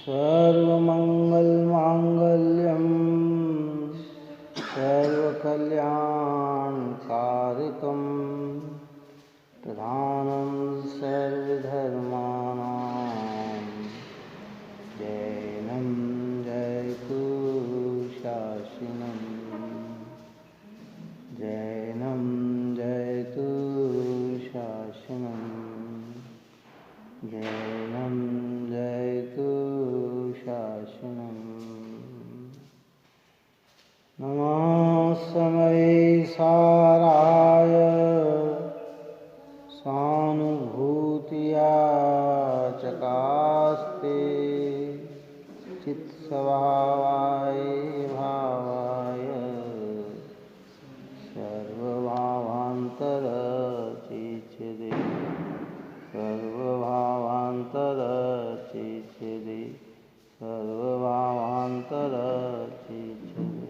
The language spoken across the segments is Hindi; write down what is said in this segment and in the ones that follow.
सर्वमङ्गलमाङ्गल्यं सर्वकल्याणकारिकं प्रधानं सर्वधर्माणां जैनं जयतु शासनं जैनं जयतु शासनं जैनं जयतु शासनं। नमः समये साराय स्वानुभूतिया चकास्ते चित्स्वभावाय भावाय सर्वभावान्तरचिच्यते सर्वभावान्तरचिच्यते सर्वभावान्तरचिच्यते।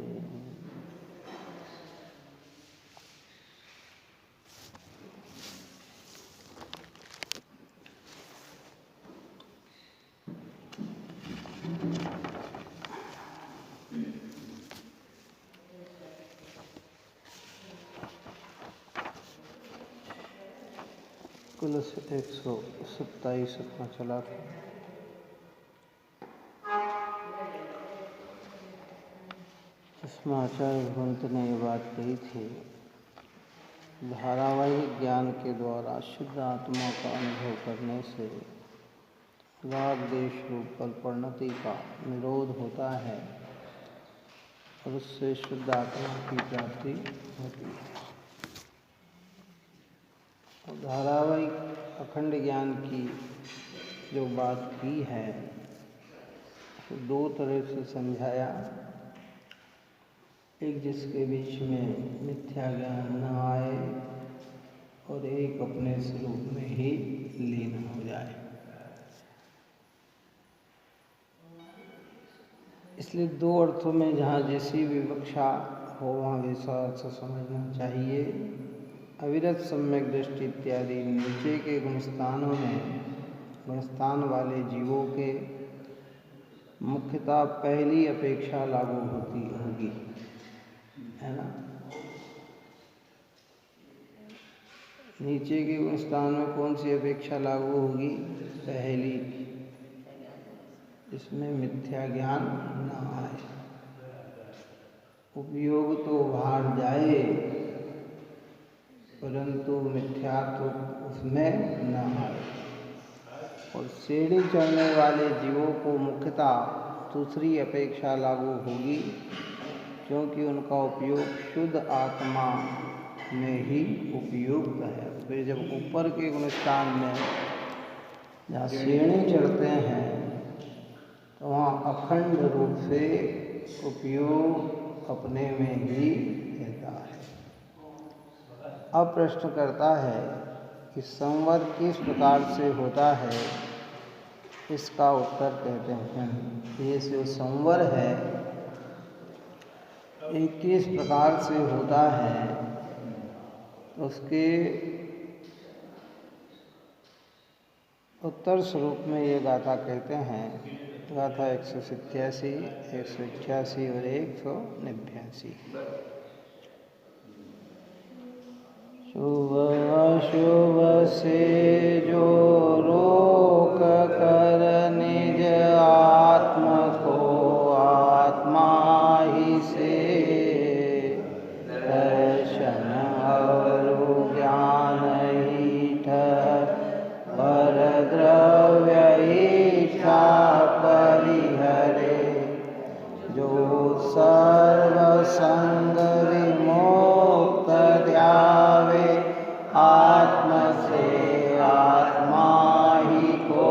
कुल 127वां चला था। इसमें आचार्य भगवंत ने ये बात कही थी, धारावाहिक ज्ञान के द्वारा शुद्ध आत्मा का अनुभव करने से राग देश रूप फल परिणति का निरोध होता है और उससे शुद्ध आत्मा की प्राप्ति होती है। धारावाहिक अखंड ज्ञान की जो बात की है तो दो तरह से समझाया। एक जिसके बीच में मिथ्या ज्ञान न आए और एक अपने स्वरूप में ही लीन हो जाए। इसलिए दो अर्थों में जहाँ जैसी विवक्षा हो वहाँ वैसा अर्थ समझना चाहिए। अविरत सम्यक दृष्टि इत्यादि नीचे के गुणस्थानों में गुणस्थान वाले जीवों के मुख्यतः पहली अपेक्षा लागू होती होगी, है ना। नीचे के गुणस्थान में कौन सी अपेक्षा लागू होगी? पहली, इसमें मिथ्या ज्ञान न आए। उपयोग तो बाहर जाए परंतु मिथ्यात्व उसमें न आए। और सीढ़ी चढ़ने वाले जीवों को मुख्यतः दूसरी अपेक्षा लागू होगी, क्योंकि उनका उपयोग शुद्ध आत्मा में ही उपयुक्त है। फिर जब ऊपर के गुणस्थान में जहाँ सीढ़ी चढ़ते हैं तो वहाँ अखंड रूप से उपयोग अपने में ही रहता है। अब प्रश्न करता है कि संवर किस प्रकार से होता है? इसका उत्तर कहते हैं ये जो संवर है ये किस प्रकार से होता है, तो उसके उत्तर स्वरूप में ये गाथा कहते हैं। गाथा 187, 188 और 189। शुभ अशुभ से जो रोक कर निज आत्म को आत्मा ही से दर्शन और ज्ञान ही पर द्रव्य इच्छा परिहरे, जो सर्वसंग विमुक्त ध्यावे आत्म से आत्मा ही को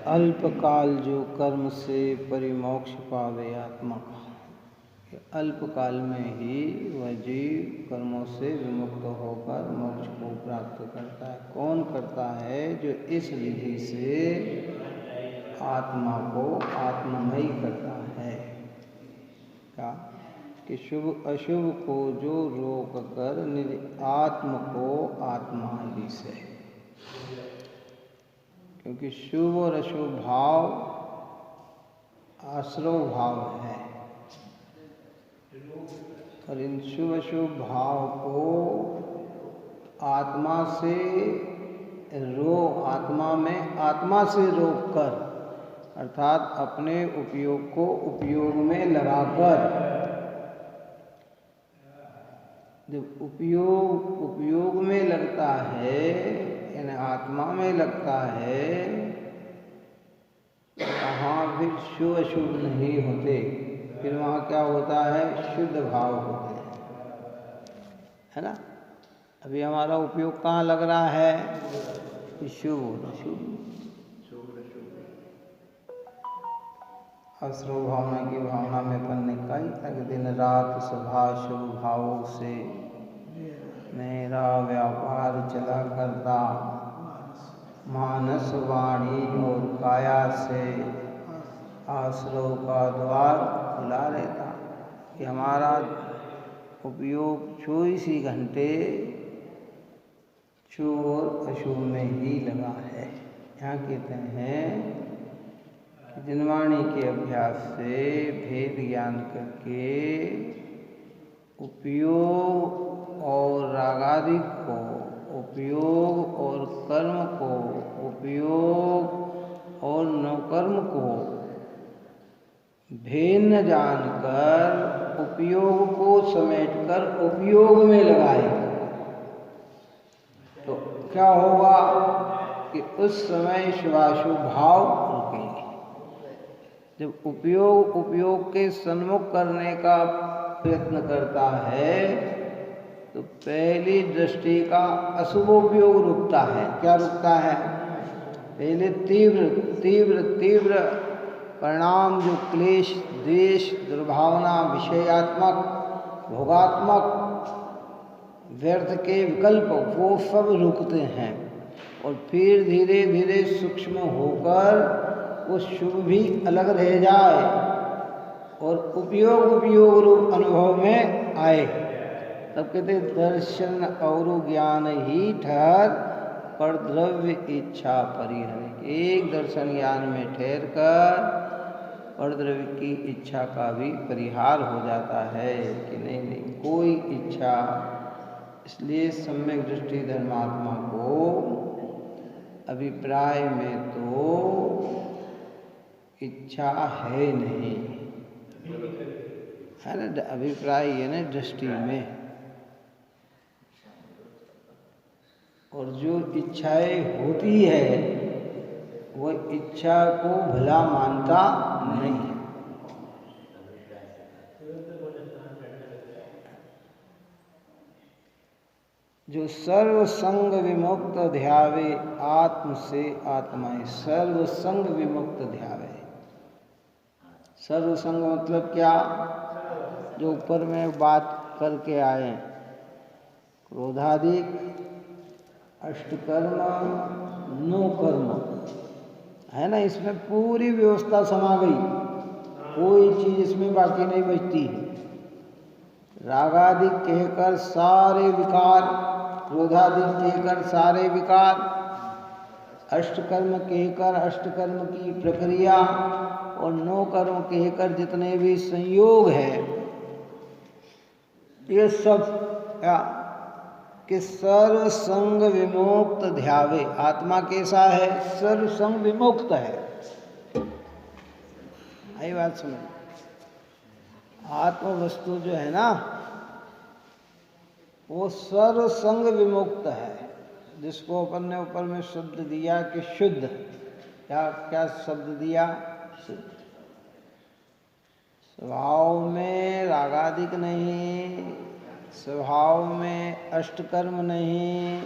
अल्पकाल जो कर्म से परिमोक्ष पावे आत्मा, अल्पकाल में ही वह जीव कर्मों से विमुक्त होकर मोक्ष को प्राप्त करता है। कौन करता है? जो इस विधि से आत्मा को आत्ममयी करता है। क्या कि शुभ अशुभ को जो रोक कर निज आत्म को आत्मा ही से, क्योंकि शुभ और अशुभ भाव आश्रव भाव है, और इन शुभ अशुभ भाव को आत्मा से आत्मा से रोक कर, अर्थात अपने उपयोग को उपयोग में लगाकर, जब उपयोग में लगता है यानी आत्मा में लगता है, वहाँ फिर शुभ अशुभ नहीं होते, फिर वहाँ क्या होता है? शुद्ध भाव होते हैं, है ना। अभी हमारा उपयोग कहाँ लग रहा है? शुभ और अशुभ। अश्रव भावना की भावना में पन्ने कई तक दिन रात सभा शुभ भावों से मेरा व्यापार चला करता, मानस वाणी और काया से आश्रव का द्वार खुला रहता। कि हमारा उपयोग 24 ही घंटे शुभ और अशुभ में ही लगा है। यहाँ कहते हैं कि जिनवाणी के अभ्यास से भेद ज्ञान करके उपयोग और रागादि को, उपयोग और कर्म को, उपयोग और नौकर्म को भेन्न जानकर उपयोग को समेटकर उपयोग में लगाए, तो क्या होगा कि उस समय शुभाशुभ भाव रुकेंगे। जब उपयोग के सन्मुख करने का प्रयत्न करता है तो पहली दृष्टि का अशुभ उपयोग रुकता है। क्या रुकता है? पहले तीव्र परिणाम जो क्लेश, द्वेष, दुर्भावना, विषयात्मक, भोगात्मक, व्यर्थ के विकल्प, वो सब रुकते हैं, और फिर धीरे धीरे सूक्ष्म होकर वो शुभ भी अलग रह जाए और उपयोग रूप अनुभव में आए। तब कहते दर्शन और ज्ञान ही ठहर पर द्रव्य इच्छा परिहरे। एक दर्शन ज्ञान में ठहर कर और द्रव्य की इच्छा का भी परिहार हो जाता है कि नहीं कोई इच्छा। इसलिए सम्यक दृष्टि धर्मात्मा को अभिप्राय में तो इच्छा है नहीं, है ना। अभिप्राय है ना दृष्टि में, और जो इच्छाएं होती है वह इच्छा को भला मानता नहीं है। जो सर्व संग विमुक्त ध्यावे आत्म से आत्माएं, सर्व संग विमुक्त ध्यावे। सर्व संग मतलब क्या? जो ऊपर में बात करके आए, क्रोधादिक, अष्टकर्म, नो कर्म, है ना। इसमें पूरी व्यवस्था समा गई, कोई चीज इसमें बाकी नहीं बचती है। रागादिक कहकर सारे विकार, क्रोधादिक कहकर सारे विकार, अष्टकर्म कहकर अष्टकर्म की प्रक्रिया, और नौ कर्म कहकर जितने भी संयोग है, ये सब क्या कि सर्व संग विमुक्त ध्यावे। आत्मा कैसा है? सर्व संग विमुक्त है। आई बात समझ। आत्म वस्तु जो है ना वो सर्व संग विमुक्त है, जिसको अपन ने ऊपर में शब्द दिया कि शुद्ध। क्या शब्द दिया? शुद्ध। स्वभाव में रागादिक नहीं, स्वभाव में अष्टकर्म नहीं,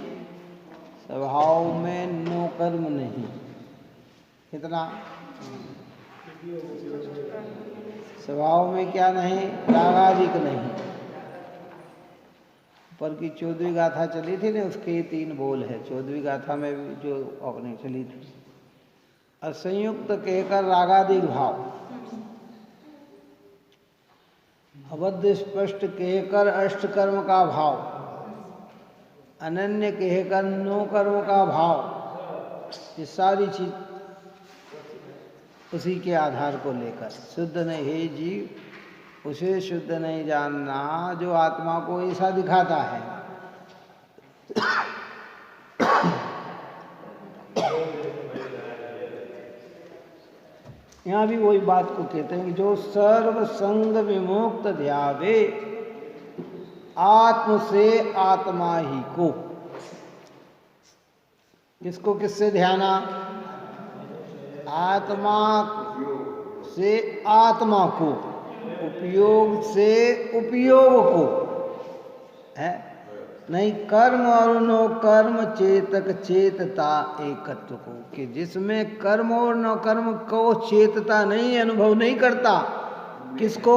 स्वभाव में नो कर्म नहीं, कितना स्वभाव में क्या नहीं, रागादिक नहीं। पर की 14वीं गाथा चली थी ना, उसके 3 बोल है 14वीं गाथा में भी जो अपनी चली थी। असंयुक्त कहकर रागादिक भाव, अबद्ध स्पष्ट कहकर अष्टकर्म का भाव, अनन्य कहकर 9 कर्म का भाव, ये सारी चीज उसी के आधार को लेकर। शुद्ध नहीं है जीव, उसे शुद्ध नहीं जानना जो आत्मा को ऐसा दिखाता है। यहाँ भी वही बात को कहते हैं कि जो सर्व संग विमुक्त ध्यावे आत्म से आत्मा ही को। किसको किससे ध्याना? आत्मा से आत्मा को, उपयोग से उपयोग को है, नहीं कर्म और नो कर्म चेतक चेतता एकत्व को, कि जिसमें कर्म और न कर्म को चेतता नहीं, अनुभव नहीं करता। किसको?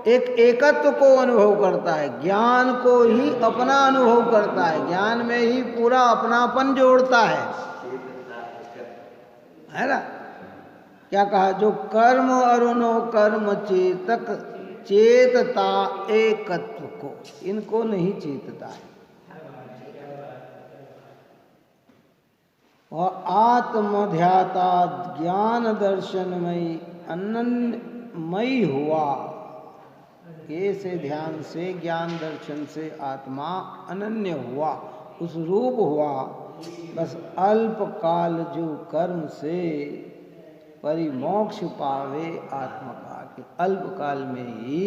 एक एकत्व को अनुभव करता है, ज्ञान को ही अपना अनुभव करता है, ज्ञान में ही पूरा अपनापन जोड़ता है ना। क्या कहा? जो कर्म और नो कर्म चेतक चेतता एकत्व को, इनको नहीं चेतता है। और आत्मध्याता ज्ञान दर्शनमयी अनन्यमयी हुआ। ये से ध्यान से, ज्ञान दर्शन से आत्मा अनन्य हुआ, उस रूप हुआ। बस अल्प काल जो कर्म से परिमोक्ष पावे आत्मा का, कि अल्प काल में ही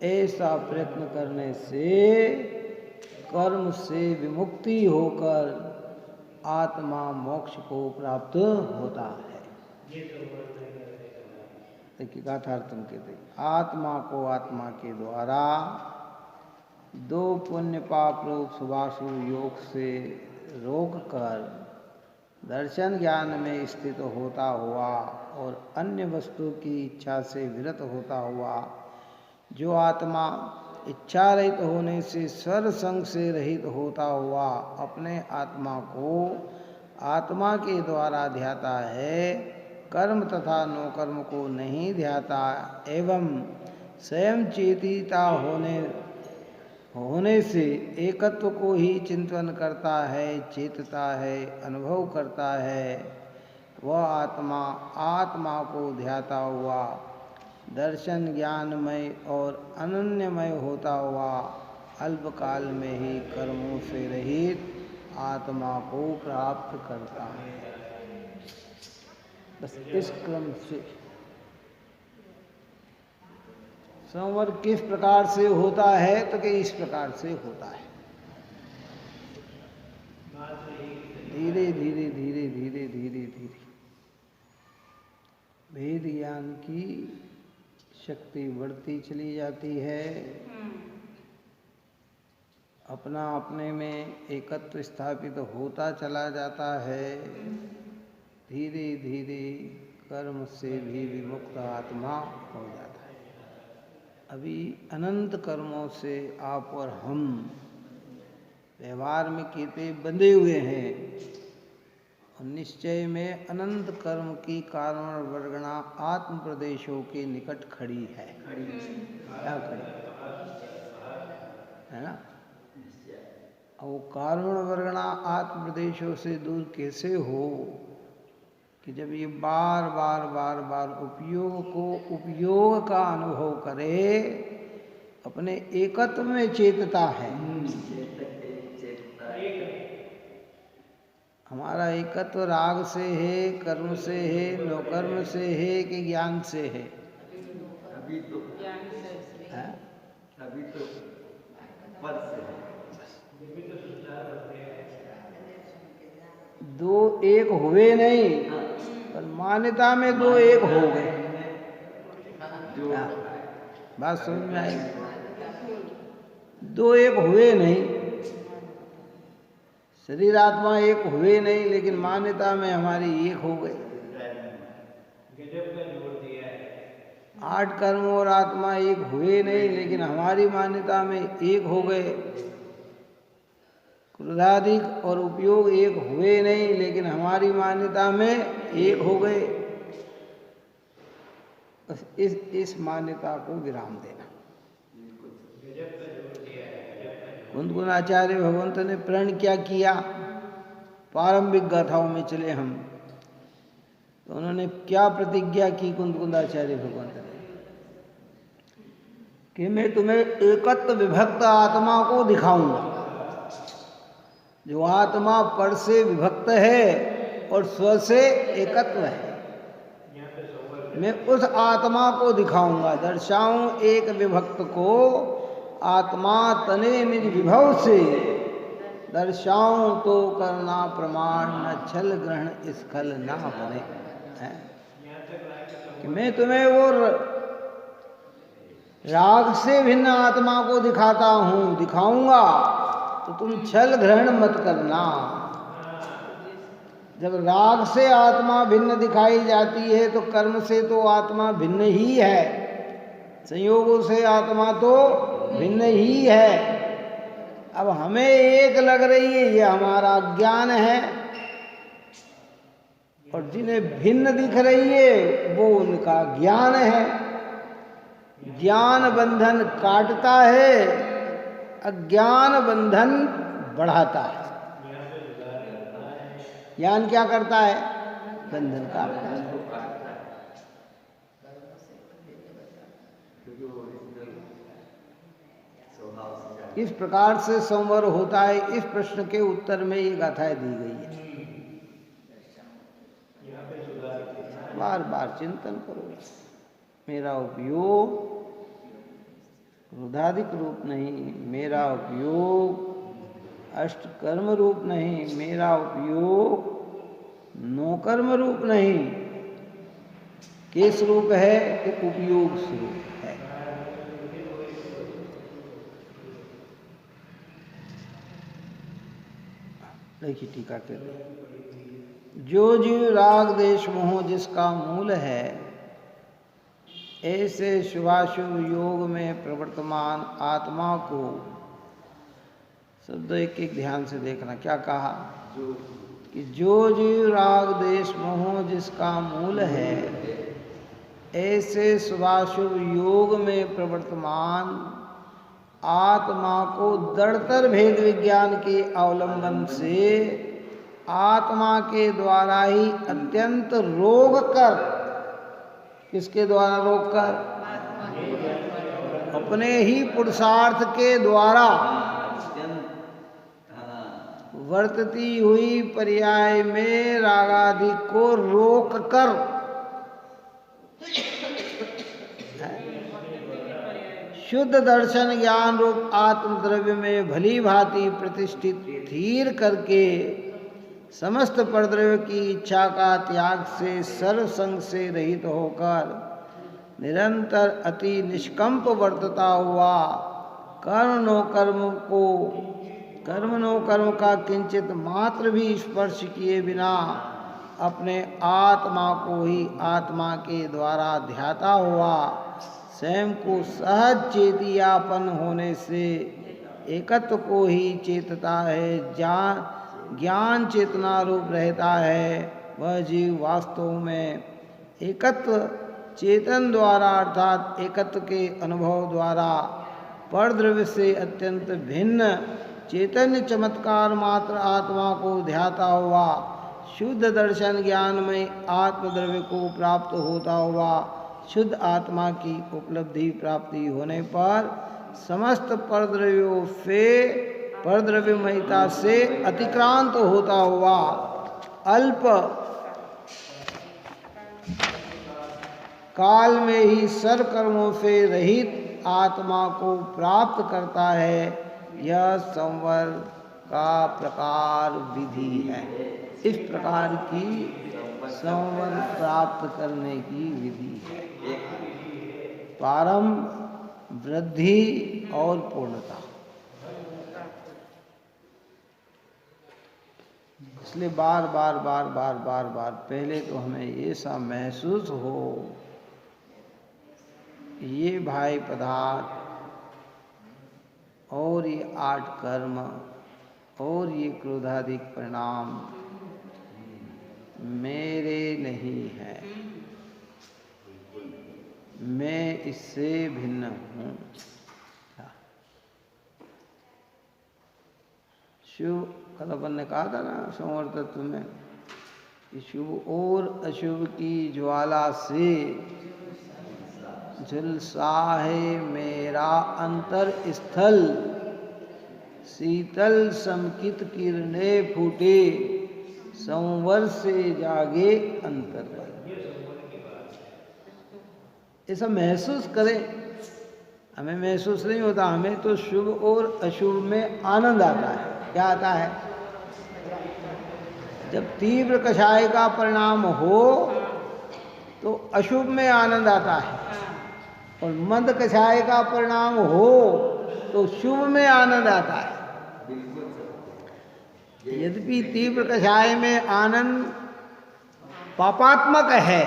ऐसा प्रयत्न करने से कर्म से विमुक्ति होकर आत्मा मोक्ष को प्राप्त होता है। देखिए गाथार्थम कहते, आत्मा को आत्मा के द्वारा 2 पुण्य पाप रूप शुभाशुभ योग से रोक कर दर्शन ज्ञान में स्थित होता हुआ और अन्य वस्तु की इच्छा से विरत होता हुआ, जो आत्मा इच्छा रहित होने से स्वर संग से रहित होता हुआ अपने आत्मा को आत्मा के द्वारा ध्याता है, कर्म तथा नो कर्म को नहीं ध्याता, एवं स्वयं चेतिता होने से एकत्व को ही चिंतन करता है, चेतता है, अनुभव करता है, वह आत्मा आत्मा को ध्याता हुआ दर्शन ज्ञानमय और अनन्यमय होता हुआ अल्पकाल में ही कर्मों से रहित आत्मा को प्राप्त करता है। बस इस क्रम से संवर किस प्रकार से होता है, तो कि इस प्रकार से होता है। धीरे धीरे धीरे धीरे धीरे धीरे भेद ज्ञान की शक्ति बढ़ती चली जाती है, अपना अपने में एकत्व स्थापित होता चला जाता है। धीरे धीरे कर्म से भी विमुक्त आत्मा हो जाता है। अभी अनंत कर्मों से आप और हम व्यवहार में कहते बंधे हुए हैं, और निश्चय में अनंत कर्म की कारण वर्गणा आत्म प्रदेशों के निकट खड़ी है। क्या खड़ी है ना? वो कारण वर्गणा आत्म प्रदेशों से दूर कैसे हो, कि जब ये बार बार बार बार उपयोग का अनुभव करे, अपने एकत्व में चेतता है। हमारा एकत्व राग से है, कर्म से है, नौकर्म से है कि ज्ञान से है? अभी तो ज्ञान से है, अभी तो पद से है। दो एक हुए नहीं, पर मान्यता में 2 एक हो गए। बात समझ में आई? 2 एक हुए नहीं, शरीर आत्मा एक हुए नहीं, लेकिन मान्यता में हमारी एक हो गए। 8 कर्म और आत्मा एक हुए नहीं, लेकिन हमारी मान्यता में एक हो गए। क्रोधाधिक और उपयोग एक हुए नहीं, लेकिन हमारी मान्यता में एक हो गए। इस मान्यता को विराम देना। कुंद आचार्य भगवंत ने प्रण क्या किया? प्रारंभिक गाथाओं में चले हम तो उन्होंने क्या प्रतिज्ञा की कुंद आचार्य भगवंत ने कि मैं तुम्हें एकत्व विभक्त आत्मा को दिखाऊंगा। जो आत्मा पर से विभक्त है और स्व से एकत्व है, मैं उस आत्मा को दिखाऊंगा। दर्शाऊं एक विभक्त को आत्मा तने निज विभव से, दर्शाऊं तो करना प्रमाण न छल ग्रहण स्खल ना बने। कि मैं तुम्हें वो राग से भिन्न आत्मा को दिखाता हूं, दिखाऊंगा, तो तुम छल ग्रहण मत करना। जब राग से आत्मा भिन्न दिखाई जाती है तो कर्म से तो आत्मा भिन्न ही है, संयोगों से आत्मा तो भिन्न ही है। अब हमें एक लग रही है, ये हमारा ज्ञान है, और जिन्हें भिन्न दिख रही है वो उनका ज्ञान है। ज्ञान बंधन काटता है, अज्ञान बंधन बढ़ाता है। ज्ञान क्या करता है? बंधन काटता है। इस प्रकार से संवर होता है। इस प्रश्न के उत्तर में ये गाथाएं दी गई है। बार बार चिंतन करो। मेरा उपयोग क्रोधाधिक रूप नहीं, मेरा उपयोग अष्टकर्म रूप नहीं, मेरा उपयोग नौकर्म रूप नहीं। किस रूप है? कि उपयोग स्वरूप है। देखिए टीका कहते हैं, जो जीव राग देश मोह जिसका मूल है, ऐसे शुभाशुभ योग में प्रवर्तमान आत्मा को, शब्द एक एक ध्यान से देखना, क्या कहा? कि जो जीव राग देश मोह जिसका मूल है, ऐसे शुभाशुभ योग में प्रवर्तमान आत्मा को दृढ़तर भेद विज्ञान के अवलंबन से आत्मा के द्वारा ही अत्यंत रोग कर, किसके द्वारा रोक कर? अपने ही पुरुषार्थ के द्वारा वर्तती हुई पर्याय में रागादि को रोक कर शुद्ध दर्शन ज्ञान रूप आत्मद्रव्य में भली भांति प्रतिष्ठित स्थिर करके समस्त परद्रव्य की इच्छा का त्याग से सर्व संग से रहित होकर निरंतर अति निष्कंप वर्तता हुआ कर्म नो कर्म का किंचित मात्र भी स्पर्श किए बिना अपने आत्मा को ही आत्मा के द्वारा ध्याता हुआ स्वयं को सहज चेतियापन होने से एकत्व को ही चेतता है, ज्ञान चेतना रूप रहता है। वह जीव वास्तव में एकत्व चेतन द्वारा अर्थात एकत्व के अनुभव द्वारा परद्रव्य से अत्यंत भिन्न चैतन्य चमत्कार मात्र आत्मा को ध्याता हुआ शुद्ध दर्शन ज्ञान में आत्मद्रव्य को प्राप्त होता हुआ शुद्ध आत्मा की उपलब्धि प्राप्ति होने पर समस्त परद्रव्यों से परद्रव्यमयता से अतिक्रांत होता हुआ अल्प काल में ही सर्व कर्मों से रहित आत्मा को प्राप्त करता है। यह संवर का प्रकार विधि है। इस प्रकार की संवर प्राप्त करने की विधि है। प्रारंभ, वृद्धि और पूर्णता। इसलिए बार बार बार बार बार बार पहले तो हमें ये सा महसूस हो, ये भाई पदार्थ और ये 8 कर्म और ये क्रोधाधिक परिणाम मेरे नहीं है, मैं इससे भिन्न हूँ। शुभ, कल अपन ने कहा था ना संवर तत्व में कि शुभ और अशुभ की ज्वाला से झुलसा है मेरा अंतर स्थल, शीतल समकित किरणें फूटे, संवर से जागे अंतर बल। ऐसा महसूस करें, हमें महसूस नहीं होता, हमें तो शुभ और अशुभ में आनंद आता है। क्या आता है? जब तीव्र कषाय का परिणाम हो तो अशुभ में आनंद आता है, और मंद कषाय का परिणाम हो तो शुभ में आनंद आता है। यद्यपि तीव्र कषाय में आनंद पापात्मक है,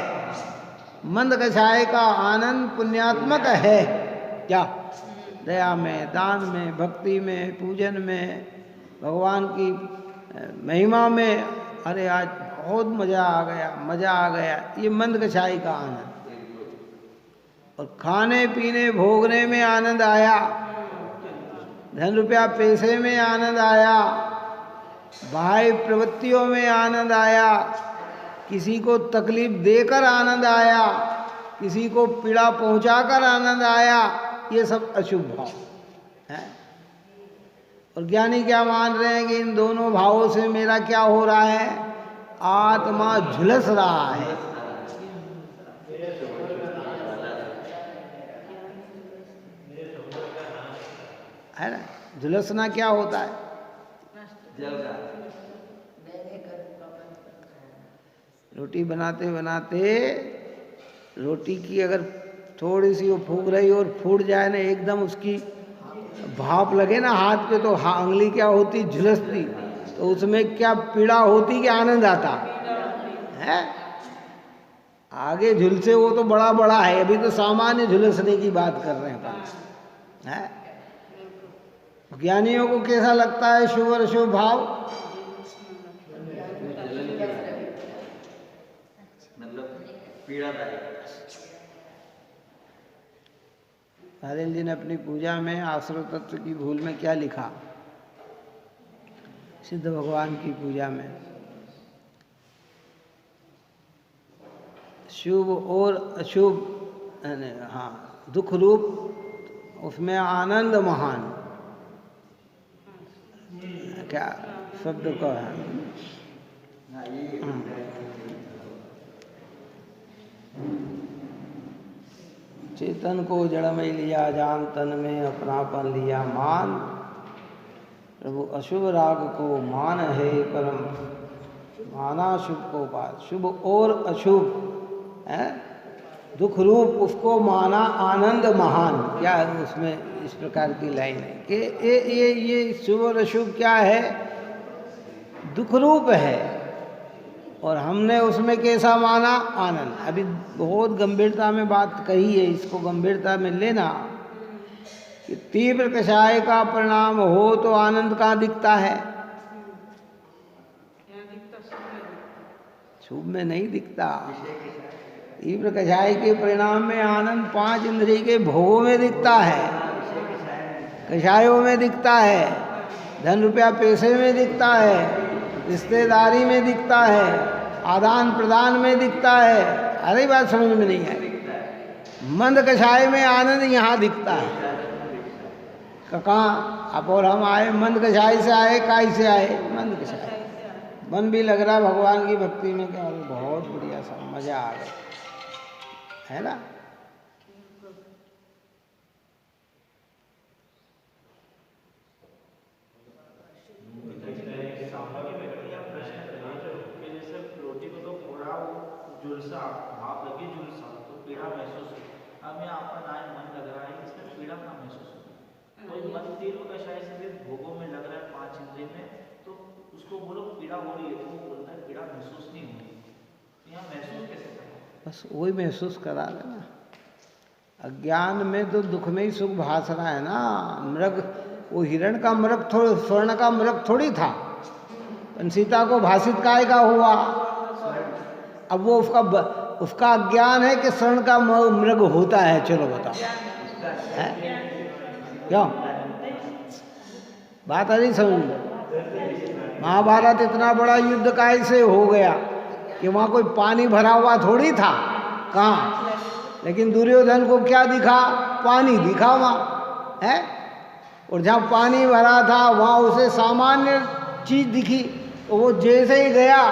मंद कषाय का आनंद पुण्यात्मक है। क्या? दया में, दान में, भक्ति में, पूजन में, भगवान की महिमा में। अरे आज बहुत मजा आ गया, मजा आ गया, ये मंद कषाय का आनंद। और खाने पीने भोगने में आनंद आया, धन रुपया पैसे में आनंद आया, बाह्य प्रवृत्तियों में आनंद आया, किसी को तकलीफ देकर आनंद आया, किसी को पीड़ा पहुंचाकर आनंद आया, ये सब अशुभ भाव है। और ज्ञानी क्या मान रहे हैं कि इन दोनों भावों से मेरा क्या हो रहा है? आत्मा झुलस रहा है। है ना? झुलसना क्या होता है? रोटी बनाते बनाते रोटी की अगर थोड़ी सी वो फूक रही और फूट जाए ना, एकदम उसकी भाप लगे ना हाथ पे, तो उंगली क्या होती? झुलसती। तो उसमें क्या पीड़ा होती कि आनंद आता है? आगे झुलसे वो तो बड़ा बड़ा है, अभी तो सामान्य झुलसने की बात कर रहे हैं अपन। है? ज्ञानियों को कैसा लगता है शुभ और अशुभ भाव? मतलब पीड़ादायक। हरेल जी ने अपनी पूजा में आश्रव तत्व की भूल में क्या लिखा? सिद्ध भगवान की पूजा में शुभ और अशुभ, हाँ, दुख रूप उसमें आनंद महान, क्या शब्द का है? चेतन को जड़ में लिया जान, तन में अपनापन लिया मान, प्रभु अशुभ राग को मान है परम, माना शुभ को बात। शुभ और अशुभ है, दुख रूप उसको माना आनंद महान। क्या है उसमें? इस प्रकार की लाइन है कि ये शुभ और अशुभ क्या है? दुख रूप है, और हमने उसमें कैसा माना? आनंद। अभी बहुत गंभीरता में बात कही है, इसको गंभीरता में लेना कि तीव्र कषाय का परिणाम हो तो आनंद कहाँ दिखता है? शुभ में नहीं दिखता। तीव्र कषाय के परिणाम में आनंद 5 इंद्रिय के भोगों में दिखता है, कषायों में दिखता है, धन रुपया पैसे में दिखता है, रिश्तेदारी में दिखता है, आदान प्रदान में दिखता है। अरे बात समझ में नहीं आई। मंद कषाय में आनंद यहाँ दिखता है। कहाँ आप और हम आए? मंद कषाय से आए, काय से आए? मंद कषाय। मन भी लग रहा भगवान की भक्ति में, क्या बहुत बढ़िया सा मजा आ गया, है ना? झुलसा भाप लगी, झुलसा तो पीड़ा महसूस हुई। अब यहाँ अपन आए, मन लग रहा है, इसमें पीड़ा ना महसूस हो। तो मन तीव्र कषाय से भी भोगों में लग रहा है, 5 इंद्रिय में, तो उसको बोलो पीड़ा हो रही है, बस वही महसूस करा देना। अज्ञान में तो दुख में ही सुख भास रहा है ना। मृग, वो हिरण का मृग थोड़ी, स्वर्ण का मृग थोड़ी था, सीता को भाषित काय का हुआ। अब वो उसका अज्ञान है कि स्वर्ण का मृग होता है। चलो बताओ, है क्यों? बात अभी समझ लो। महाभारत इतना बड़ा युद्ध कैसे हो गया कि वहाँ कोई पानी भरा हुआ थोड़ी था, कहाँ? लेकिन दुर्योधन को क्या दिखा? पानी दिखा वहाँ, है? और जहाँ पानी भरा था वहाँ उसे सामान्य चीज दिखी, तो वो जैसे ही गया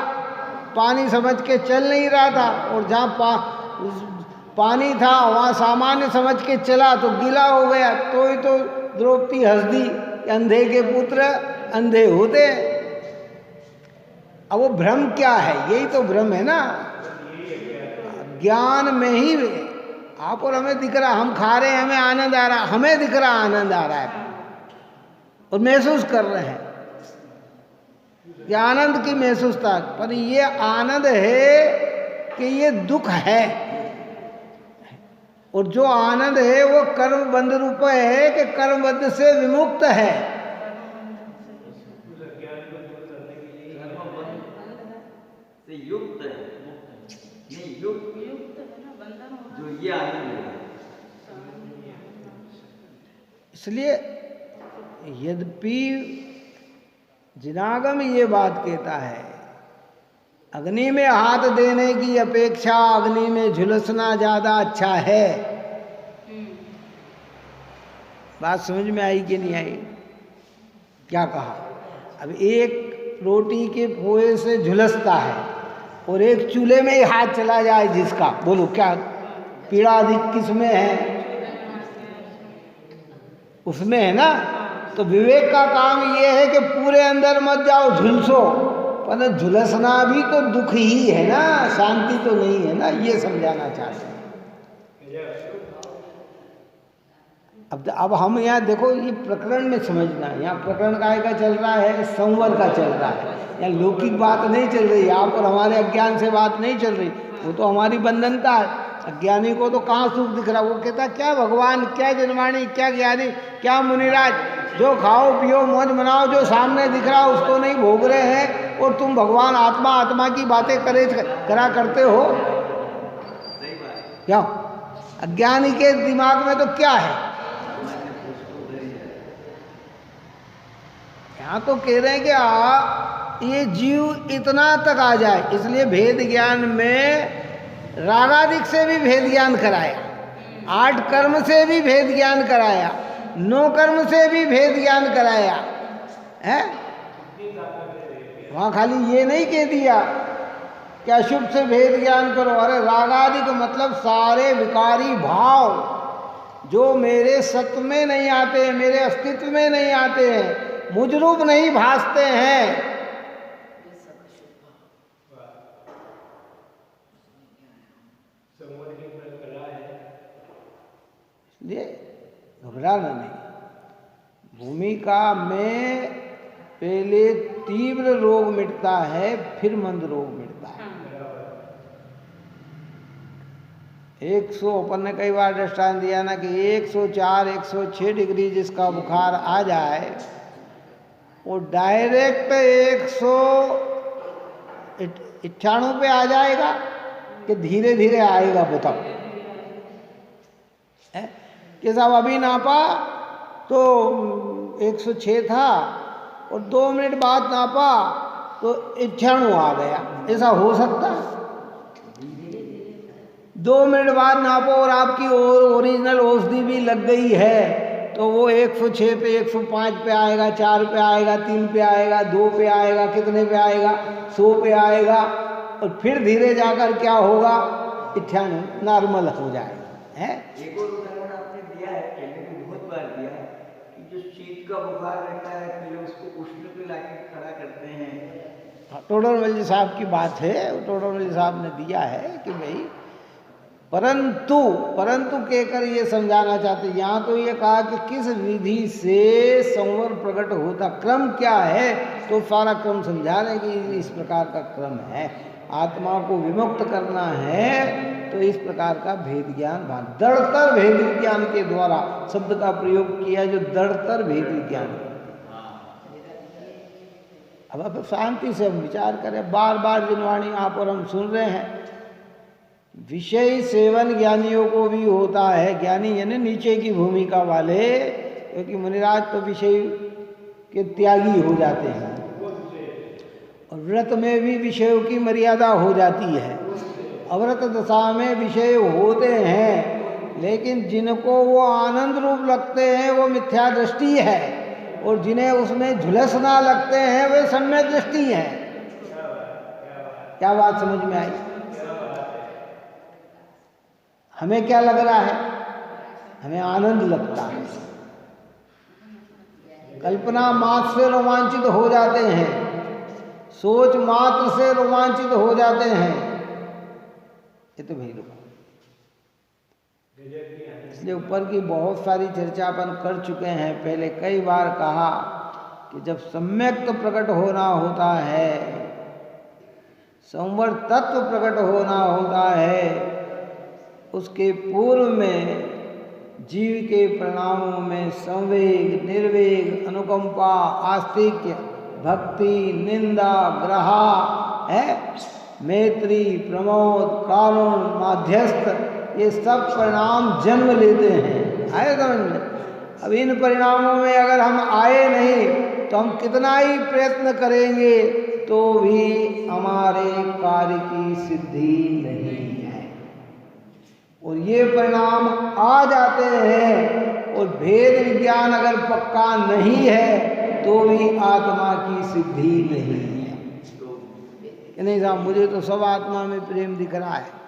पानी समझ के चल नहीं रहा था, और जहाँ पानी था वहाँ सामान्य समझ के चला तो गीला हो गया। तो ही तो द्रौपदी हंस दी, अंधे के पुत्र अंधे होते। अब वो भ्रम क्या है? यही तो भ्रम है ना। ज्ञान में ही आप और हमें दिख रहा, हम खा रहे हैं, हमें आनंद आ रहा, हमें दिख रहा आनंद आ रहा है और महसूस कर रहे हैं कि आनंद की महसूसता, पर ये आनंद है कि ये दुख है। और जो आनंद है वो कर्मबंध रूप है कि कर्मबंध से विमुक्त है। से युक्त है, नहीं युक्त जो ये आनंद है। इसलिए यद्यपि जिनागम ये बात कहता है, अग्नि में हाथ देने की अपेक्षा अग्नि में झुलसना ज्यादा अच्छा है। बात समझ में आई कि नहीं आई? क्या कहा? अब एक रोटी के पोए से झुलसता है और एक चूल्हे में ही हाथ चला जाए जिसका, बोलो क्या पीड़ा अधिक किसमें है? उसमें है ना। तो विवेक का काम ये है कि पूरे अंदर मत जाओ, झुलसो, पर झुलसना भी तो दुख ही है ना, शांति तो नहीं है ना। ये समझाना चाहते हैं। अब हम यहाँ देखो, ये प्रकरण में समझना, यहाँ प्रकरण का चल रहा है, संवर का चल रहा है। यहाँ लौकिक बात नहीं चल रही, आप और हमारे अज्ञान से बात नहीं चल रही, वो तो हमारी बंधनता है। अज्ञानी को तो कहाँ सुख दिख रहा? वो कहता क्या भगवान, क्या जनवाणी, क्या ज्ञानी, क्या मुनिराज, जो खाओ पियो मौज मनाओ, जो सामने दिख रहा उसको नहीं भोग रहे हैं, और तुम भगवान आत्मा आत्मा की बातें करा करते हो। क्या अज्ञानी के दिमाग में तो क्या है? यहाँ तो कह रहे हैं कि ये जीव इतना तक आ जाए, इसलिए भेद ज्ञान में रागादिक से भी भेद ज्ञान कराया, 8 कर्म से भी भेद ज्ञान कराया, 9 कर्म से भी भेद ज्ञान कराया है। वहाँ खाली ये नहीं कह दिया कि अशुभ से भेद ज्ञान करो। अरे रागादिक मतलब सारे विकारी भाव जो मेरे सत्व में नहीं आते हैं, मेरे अस्तित्व में नहीं आते हैं, मुझरूप नहीं भासते हैं, इसलिए घबराना नहीं। भूमिका में पहले तीव्र रोग मिटता है, फिर मंद रोग मिटता है। 100 अपन ने कई बार दृष्टांत दिया ना कि 104 106 डिग्री जिसका बुखार आ जाए वो डायरेक्ट 198 पे आ जाएगा कि धीरे धीरे आएगा? बताओ। कि साहब अभी नापा तो 106 था और 2 मिनट बाद नापा तो 98 आ गया, ऐसा हो सकता है? 2 मिनट बाद नापो और आपकी ओरिजिनल औषधि भी लग गई है तो वो 106 पे 105 पे आएगा, 4 पे आएगा, 3 पे आएगा, 2 पे आएगा, कितने पे आएगा? 100 पे आएगा, और फिर धीरे जाकर क्या होगा? 98 नॉर्मल हो जाएगा। है एक और उदाहरण आपने दिया है, पहले भी बहुत बार दिया है कि जो शीत का बुखार रहता है पहले उसको उष्ण पे लाके खड़ा करते हैं। टोडरमल जी साहब की बात है, टोडरमल जी साहब ने दिया है कि भाई परंतु कहकर ये समझाना चाहते। यहाँ तो ये कहा कि किस विधि से संवर प्रकट होता, क्रम क्या है, तो सारा क्रम समझा रहे कि इस प्रकार का क्रम है। आत्मा को विमुक्त करना है तो इस प्रकार का भेद ज्ञान दृढ़तर भेद विज्ञान के द्वारा शब्द का प्रयोग किया, जो दृढ़तर भेद विज्ञान। अब शांति से हम विचार करें, बार बार जिनवाणी आप और हम सुन रहे हैं। विषय सेवन ज्ञानियों को भी होता है, ज्ञानी यानी नीचे की भूमिका वाले, क्योंकि मुनिराज तो विषय के त्यागी हो जाते हैं और व्रत में भी विषयों की मर्यादा हो जाती है। अव्रत दशा में विषय होते हैं, लेकिन जिनको वो आनंद रूप लगते हैं वो मिथ्या दृष्टि है, और जिन्हें उसमें झुलसना लगते हैं वे सम्यक दृष्टि है। क्या बात समझ में आई? हमें क्या लग रहा है? हमें आनंद लगता है, कल्पना मात्र से रोमांचित हो जाते हैं, सोच मात्र से रोमांचित हो जाते हैं। ये तो भाई रुको, इसलिए ऊपर की बहुत सारी चर्चा अपन कर चुके हैं। पहले कई बार कहा कि जब सम्यक प्रकट होना होता है, संवर तत्व प्रकट होना होता है, उसके पूर्व में जीव के परिणामों में संवेग, निर्वेग, अनुकंपा, आस्तिक्य, भक्ति, निंदा, ग्रहा है, मैत्री, प्रमोद, कारुण, माध्यस्थ, ये सब परिणाम जन्म लेते हैं। आए समझ में? अब इन परिणामों में अगर हम आए नहीं तो हम कितना ही प्रयत्न करेंगे तो भी हमारे कार्य की सिद्धि नहीं है। और ये परिणाम आ जाते हैं, और भेद विज्ञान अगर पक्का नहीं है तो भी आत्मा की सिद्धि नहीं है। नहीं साहब, मुझे तो सब आत्मा में प्रेम दिख रहा है,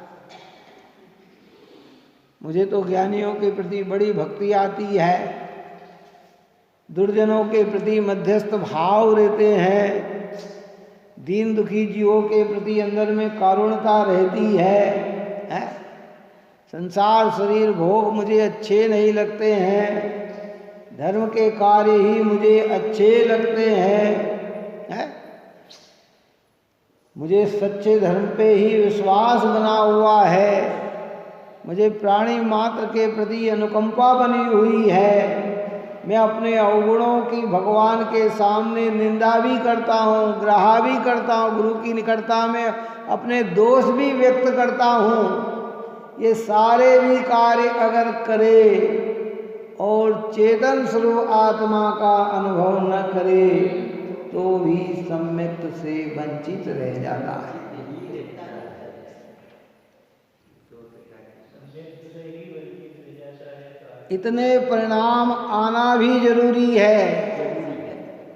मुझे तो ज्ञानियों के प्रति बड़ी भक्ति आती है, दुर्जनों के प्रति मध्यस्थ भाव रहते हैं, दीन दुखी जीवों के प्रति अंदर में कारुणता रहती है? संसार शरीर भोग मुझे अच्छे नहीं लगते हैं, धर्म के कार्य ही मुझे अच्छे लगते हैं? मुझे सच्चे धर्म पे ही विश्वास बना हुआ है, मुझे प्राणी मात्र के प्रति अनुकंपा बनी हुई है। मैं अपने अवगुणों की भगवान के सामने निंदा भी करता हूँ, ग्रहा भी करता हूँ, गुरु की निकटता में अपने दोष भी व्यक्त करता हूँ। ये सारे भी कार्य अगर करे और चेतन स्वरूप आत्मा का अनुभव न करे तो भी सम्यक से वंचित रह जाता है। इतने परिणाम आना भी जरूरी है,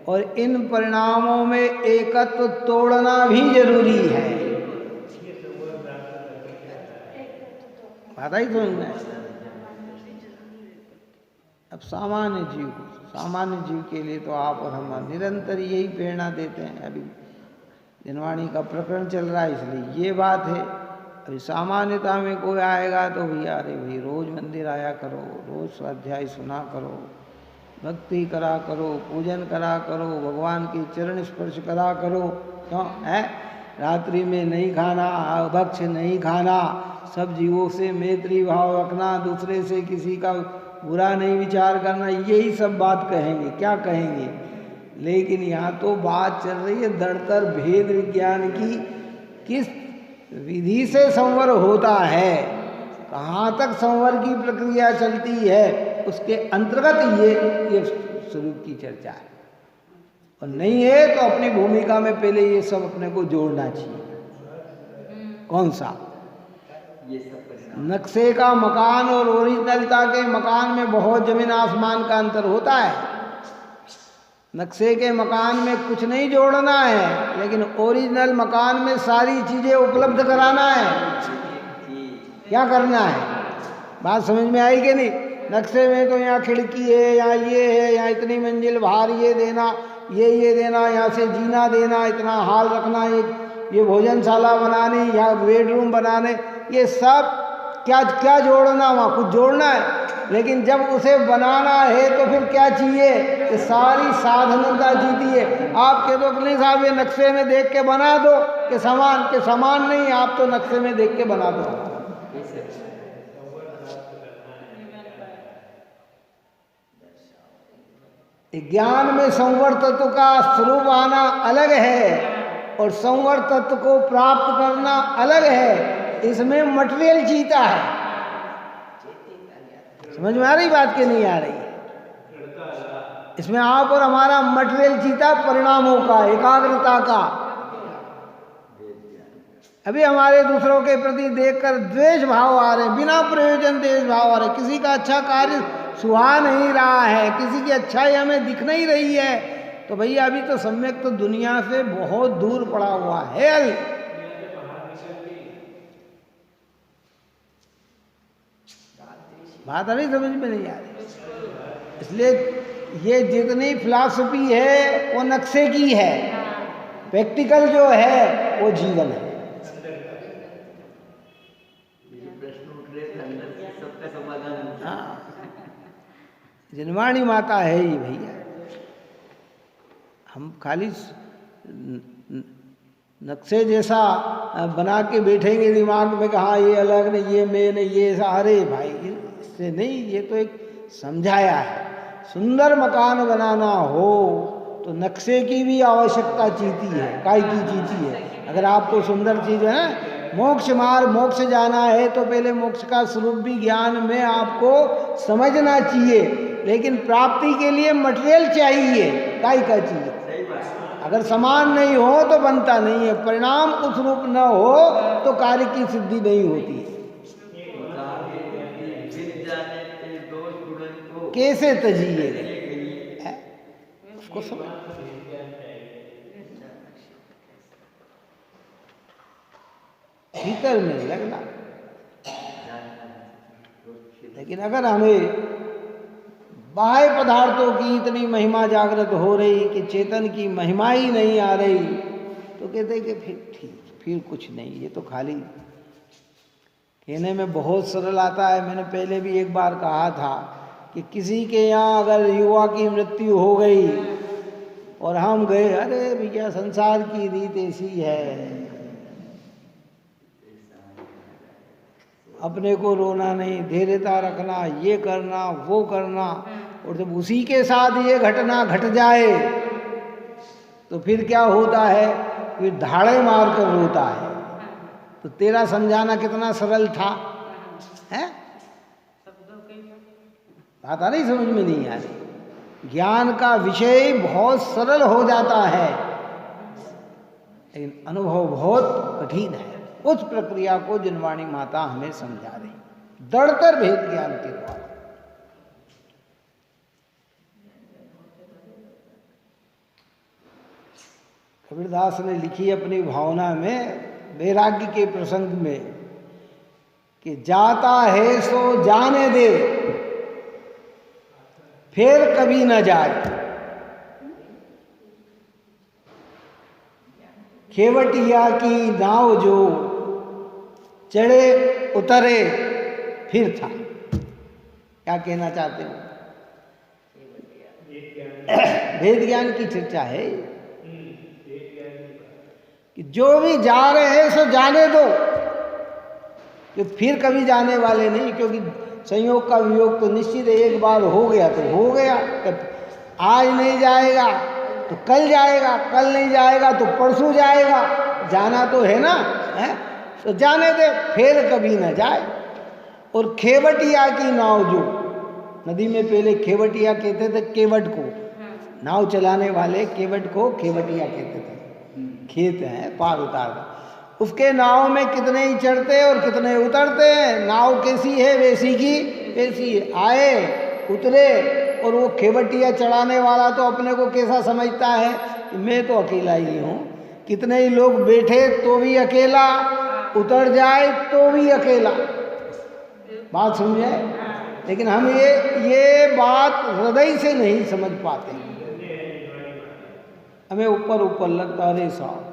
और इन परिणामों में एकत्व तोड़ना भी जरूरी है। पता ही समझना है। अब सामान्य जीव के लिए तो आप और हम निरंतर यही प्रेरणा देते हैं। अभी जिनवाणी का प्रकरण चल रहा है इसलिए ये बात है। अभी सामान्यता में कोई आएगा तो भैया अरे भाई रोज मंदिर आया करो, रोज स्वाध्याय सुना करो, भक्ति करा करो, पूजन करा करो, भगवान की चरण स्पर्श करा करो, क्यों है? रात्रि में नहीं खाना, भक्ष नहीं खाना, सब जीवों से मैत्री भाव रखना, दूसरे से किसी का बुरा नहीं विचार करना, यही सब बात कहेंगे। क्या कहेंगे? लेकिन यहाँ तो बात चल रही है दृढ़तर भेद विज्ञान की, किस विधि से संवर होता है, कहाँ तक संवर की प्रक्रिया चलती है, उसके अंतर्गत ये स्वरूप की चर्चा है। और नहीं है तो अपनी भूमिका में पहले ये सब अपने को जोड़ना चाहिए। कौन सा? ये सब नक्शे का मकान और ओरिजिनलता के मकान में बहुत जमीन आसमान का अंतर होता है। नक्शे के मकान में कुछ नहीं जोड़ना है, लेकिन ओरिजिनल मकान में सारी चीजें उपलब्ध कराना है। क्या करना है? बात समझ में आई कि नहीं? नक्शे में तो यहाँ खिड़की है, यहाँ ये है, यहाँ इतनी मंजिल बाहर ये देना, ये देना, यहाँ से जीना देना, इतना हाल रखना, ये भोजनशाला बनानी या बेडरूम बनाने, ये सब क्या क्या जोड़ना, वहाँ कुछ जोड़ना है। लेकिन जब उसे बनाना है तो फिर क्या चाहिए? कि सारी साधनता जीती है। आप कह दो कि नहीं साहब ये नक्शे में देख के बना दो, कि समान नहीं, आप तो नक्शे में देख के बना दो। ज्ञान में संवर तत्व का स्वरूप आना अलग है और संवर तत्व को प्राप्त करना अलग है। इसमें मटेरियल जीता है। समझ में आ रही बात कि नहीं आ रही है? इसमें आप और हमारा मटेरियल जीता परिणामों का, एकाग्रता का। अभी हमारे दूसरों के प्रति देखकर द्वेष भाव आ रहे, बिना प्रयोजन द्वेष भाव आ रहे। किसी का अच्छा कार्य सुहा नहीं रहा है, किसी की अच्छाई हमें दिख नहीं रही है, तो भैया अभी तो सम्यक तो दुनिया से बहुत दूर पड़ा हुआ है। बात अभी समझ में नहीं आ रही। इसलिए ये जितनी फिलॉसफी है वो नक्शे की है, प्रैक्टिकल जो है वो जीवन है। हाँ, जनवाणी माता है ही भैया। हम खाली नक्शे जैसा बना के बैठेंगे दिमाग में कि हाँ ये अलग नहीं, ये मैं नहीं, ये ऐसा। अरे भाई इससे नहीं, ये तो एक समझाया है। सुंदर मकान बनाना हो तो नक्शे की भी आवश्यकता चीती है, काय की चीती है। अगर आपको सुंदर चीज है, मोक्ष मार्ग, मोक्ष जाना है तो पहले मोक्ष का स्वरूप भी ज्ञान में आपको समझना चाहिए, लेकिन प्राप्ति के लिए मटेरियल चाहिए, काय का चाहिए। अगर समान नहीं हो तो बनता नहीं है, परिणाम उस रूप न हो तो कार्य की सिद्धि नहीं होती है। कैसे तजिएगा उसको समझ। भीतर में लगना। लेकिन अगर हमें बाह्य पदार्थों की इतनी महिमा जागृत हो रही कि चेतन की महिमा ही नहीं आ रही, तो कहते कि फिर ठीक, फिर कुछ नहीं, ये तो खाली कहने में बहुत सरल आता है। मैंने पहले भी एक बार कहा था कि किसी के यहाँ अगर युवा की मृत्यु हो गई और हम गए, अरे भैया संसार की रीत ऐसी है, अपने को रोना नहीं, धैर्यता रखना, ये करना वो करना। और जब उसी के साथ ये घटना घट जाए तो फिर क्या होता है, फिर धाड़े मार कर रोता है। तो तेरा समझाना कितना सरल था, है? बात आ रही, समझ में नहीं आ रही। ज्ञान का विषय बहुत सरल हो जाता है, लेकिन अनुभव बहुत कठिन है। उस प्रक्रिया को जनवाणी माता हमें समझा रही, दृढ़तर भेद ज्ञान के द्वारा। कबीरदास ने लिखी अपनी भावना में वैराग्य के प्रसंग में कि जाता है सो जाने दे, फिर कभी न जाए। खेवटिया की नाव जो चढ़े उतरे फिर था। क्या कहना चाहते हो? भेद ज्ञान की चर्चा है कि जो भी जा रहे हैं सो जाने दो, कि फिर कभी जाने वाले नहीं। क्योंकि संयोग का वियोग तो निश्चित है, एक बार हो गया तो हो गया। आज नहीं जाएगा तो कल जाएगा, कल नहीं जाएगा तो परसों जाएगा, जाना तो है ना, है? तो जाने दे, फिर कभी न जाए। और खेवटिया की नाव जो नदी में, पहले खेवटिया कहते थे केवट को, नाव चलाने वाले केवट को खेवटिया कहते थे। खेत है पार उतार, उसके नाव में कितने ही चढ़ते हैं और कितने उतरते हैं। नाव कैसी है वैसी की वैसी है, आए उतरे। और वो खेवटिया चढ़ाने वाला तो अपने को कैसा समझता है कि मैं तो अकेला ही हूँ, कितने ही लोग बैठे तो भी अकेला, उतर जाए तो भी अकेला। बात समझे? लेकिन हम ये बात हृदय से नहीं समझ पाते। हमें ऊपर ऊपर लगता, अरे साहब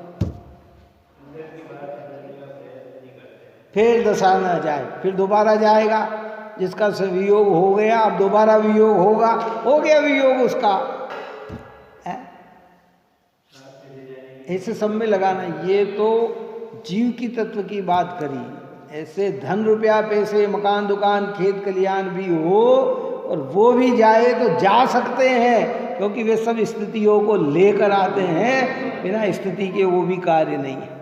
फिर दशा न जाए, फिर दोबारा जाएगा। जिसका से वियोग हो गया, अब दोबारा वियोग होगा, हो गया वियोग उसका है। ऐसे सब में लगाना। ये तो जीव की तत्व की बात करी। ऐसे धन रुपया पैसे मकान दुकान खेत खलियान भी हो और वो भी जाए तो जा सकते हैं, क्योंकि वे सब स्थितियों को लेकर आते हैं, बिना स्थिति के वो भी कार्य नहीं है।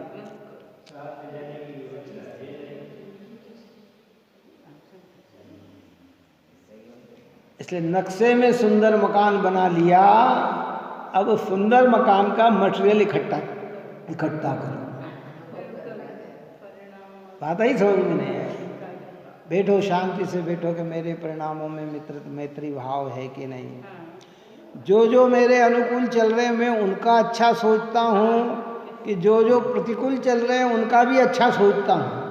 इसलिए नक्शे में सुंदर मकान बना लिया, अब सुंदर मकान का मटेरियल इकट्ठा करो। बात ही समझ में नहीं है। बैठो शांति से बैठो कि मेरे परिणामों में मैत्री भाव है कि नहीं। जो मेरे अनुकूल चल रहे हैं मैं उनका अच्छा सोचता हूँ, कि जो प्रतिकूल चल रहे हैं उनका भी अच्छा सोचता हूँ।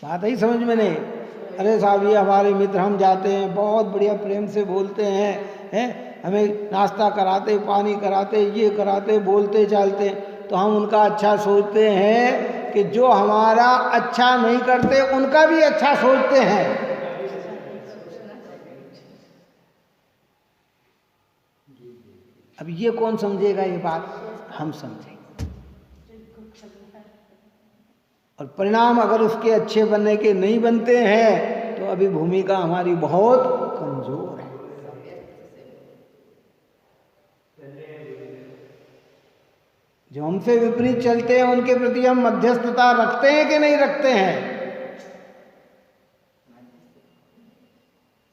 बात ही समझ में नहीं। अरे साहब ये हमारे मित्र, हम जाते हैं बहुत बढ़िया प्रेम से बोलते हैं, हमें नाश्ता कराते, पानी कराते, ये कराते, बोलते चालते, तो हम उनका अच्छा सोचते हैं कि जो हमारा अच्छा नहीं करते उनका भी अच्छा सोचते हैं। अब ये कौन समझेगा ये बात? हम समझेंगे। और परिणाम अगर उसके अच्छे बनने के नहीं बनते हैं तो अभी भूमिका हमारी बहुत कमजोर है। जो हमसे विपरीत चलते हैं उनके प्रति हम मध्यस्थता रखते हैं कि नहीं रखते हैं?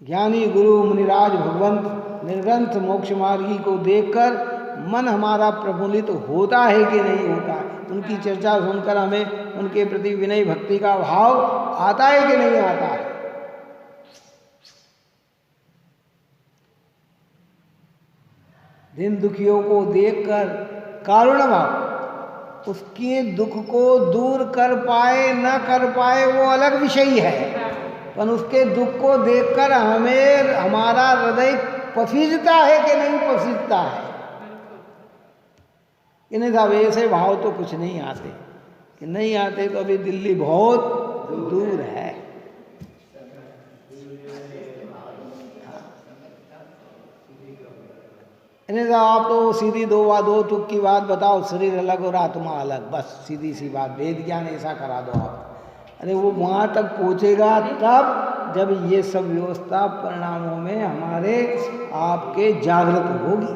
ज्ञानी गुरु मुनिराज भगवंत निर्ग्रंथ मोक्ष मार्गी को देखकर मन हमारा प्रफुल्लित होता है कि नहीं होता है? उनकी चर्चा सुनकर हमें उनके प्रति विनय भक्ति का भाव आता है कि नहीं आता है? दिन दुखियों को देखकर कारुण्य भाव, उसके दुख को दूर कर पाए न कर पाए वो अलग विषय है, पर उसके दुख को देखकर हमें हमारा हृदय पसीजता है कि नहीं पसीजता है? कि नहीं साहब ऐसे भाव तो कुछ नहीं आते, कि नहीं आते तो अभी दिल्ली बहुत दूर है। नहीं साहब आप तो सीधी दो तुक की बात बताओ, शरीर अलग और आत्मा अलग, बस सीधी सी बात, वेद ज्ञान ऐसा करा दो आप। अरे वो वहाँ तक पहुँचेगा तब जब ये सब व्यवस्था परिणामों में हमारे आपके जागृत होगी।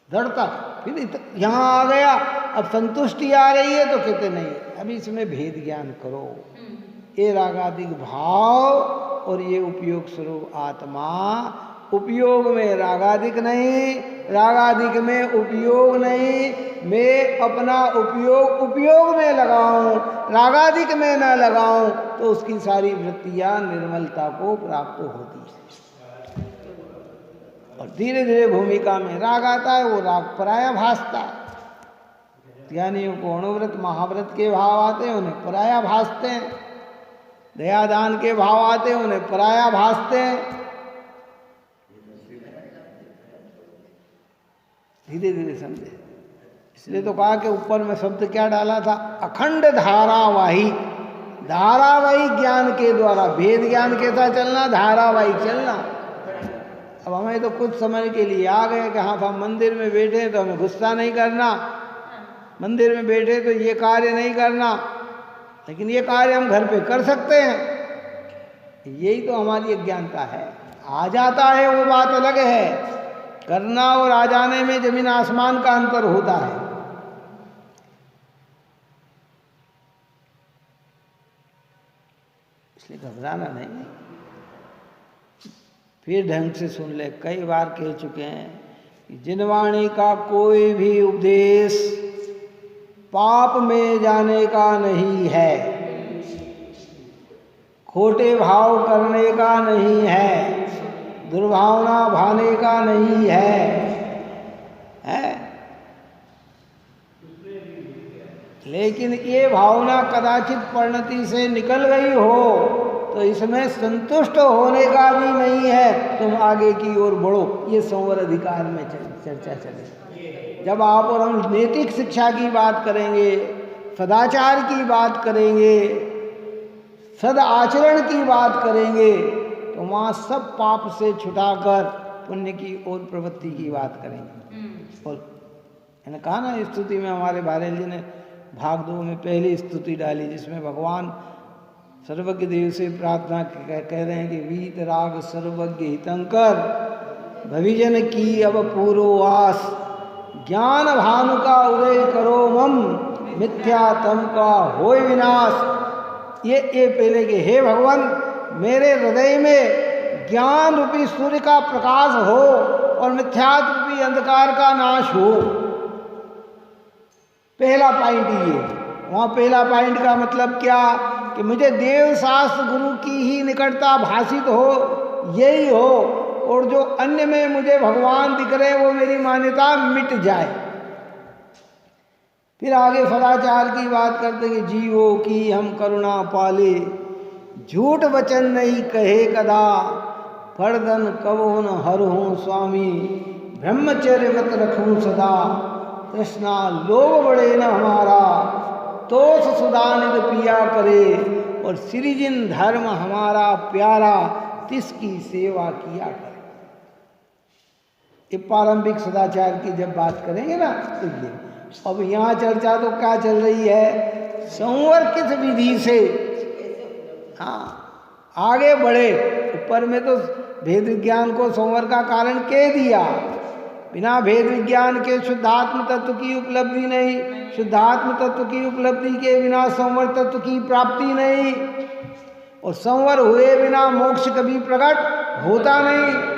धड़ तक फिर यहाँ आ गया, अब संतुष्टि आ रही है तो कहते नहीं अभी इसमें भेद ज्ञान करो। ये रागादिक भाव और ये उपयोग स्वरूप आत्मा, उपयोग में रागादिक नहीं, रागादिक में उपयोग नहीं, मैं अपना उपयोग में लगाऊं, रागादिक में न लगाऊं तो उसकी सारी वृत्तियां निर्मलता को प्राप्त होती है। और धीरे धीरे भूमिका में राग आता है, वो राग पराया भासता है। ज्ञानियों को अणुव्रत महाव्रत के भाव आते हैं, उन्हें पराया भासते हैं। दयादान के भाव आते हैं, उन्हें पराया भासते हैं। धीरे धीरे समझे। इसलिए तो कहा कि ऊपर में शब्द क्या डाला था? अखंड धारावाही, धारावाही ज्ञान के द्वारा। भेद ज्ञान के साथ चलना, धारावाही चलना। अब हमें तो कुछ समय के लिए आ गए कि हाँ हम मंदिर में बैठे तो हमें गुस्सा नहीं करना, मंदिर में बैठे तो ये कार्य नहीं करना, लेकिन ये कार्य हम घर पे कर सकते हैं। यही तो हमारी अज्ञानता है। आ जाता है वो बात अलग है, करना और आ जाने में जमीन आसमान का अंतर होता है। इसलिए घबराना नहीं, फिर ढंग से सुन ले। कई बार कह चुके हैं कि जिन वाणी का कोई भी उपदेश पाप में जाने का नहीं है, खोटे भाव करने का नहीं है, दुर्भावना भाने का नहीं है? लेकिन ये भावना कदाचित परिणति से निकल गई हो तो इसमें संतुष्ट होने का भी नहीं है, तुम आगे की ओर बढ़ो। ये संवर अधिकार में चर्चा चले। जब आप और हम नैतिक शिक्षा की बात करेंगे, सदाचार की बात करेंगे, सद आचरण की बात करेंगे तो वहाँ सब पाप से छुटाकर पुण्य की और प्रवृत्ति की बात करेंगे। और मैंने कहा ना, स्तुति में हमारे भारत जी ने भाग 2 में पहली स्तुति डाली, जिसमें भगवान सर्वज्ञ देव से प्रार्थना कह रहे हैं कि वीत राग सर्वज्ञ हितंकर भविजन की अब पूर्ववास, ज्ञान भानु का उदय करो मम, मिथ्या तम का होय विनाश। ये पहले के, हे भगवान मेरे हृदय में ज्ञान रूपी सूर्य का प्रकाश हो और मिथ्या रूपी अंधकार का नाश हो। पहला पॉइंट ये। वहाँ पहला पॉइंट का मतलब क्या, कि मुझे देव शास्त्र गुरु की ही निकटता भाषित हो, यही हो, और जो अन्य में मुझे भगवान दिख रहे वो मेरी मान्यता मिट जाए। फिर आगे सदाचार की बात करते कि जीवों की हम करुणा पाले, झूठ वचन नहीं कहे कदा, फरदन कबो न हरहूँ स्वामी, ब्रह्मचर्य व्रत रखूँ सदा, कृष्णा लोभ बढ़े न हमारा, तोष सुदानित पिया करे, और सृजन धर्म हमारा प्यारा, तिसकी सेवा किया करे। ये प्रारंभिक सदाचार की जब बात करेंगे ना तो ये। अब यहाँ चर्चा तो क्या चल रही है, संवर किस विधि से आगे बढ़े। ऊपर में तो भेद विज्ञान को संवर का कारण कह दिया, बिना भेद विज्ञान के शुद्धात्म तत्व की उपलब्धि नहीं, शुद्धात्म तत्व की उपलब्धि के बिना संवर तत्व की प्राप्ति नहीं, और संवर हुए बिना मोक्ष कभी प्रकट होता नहीं।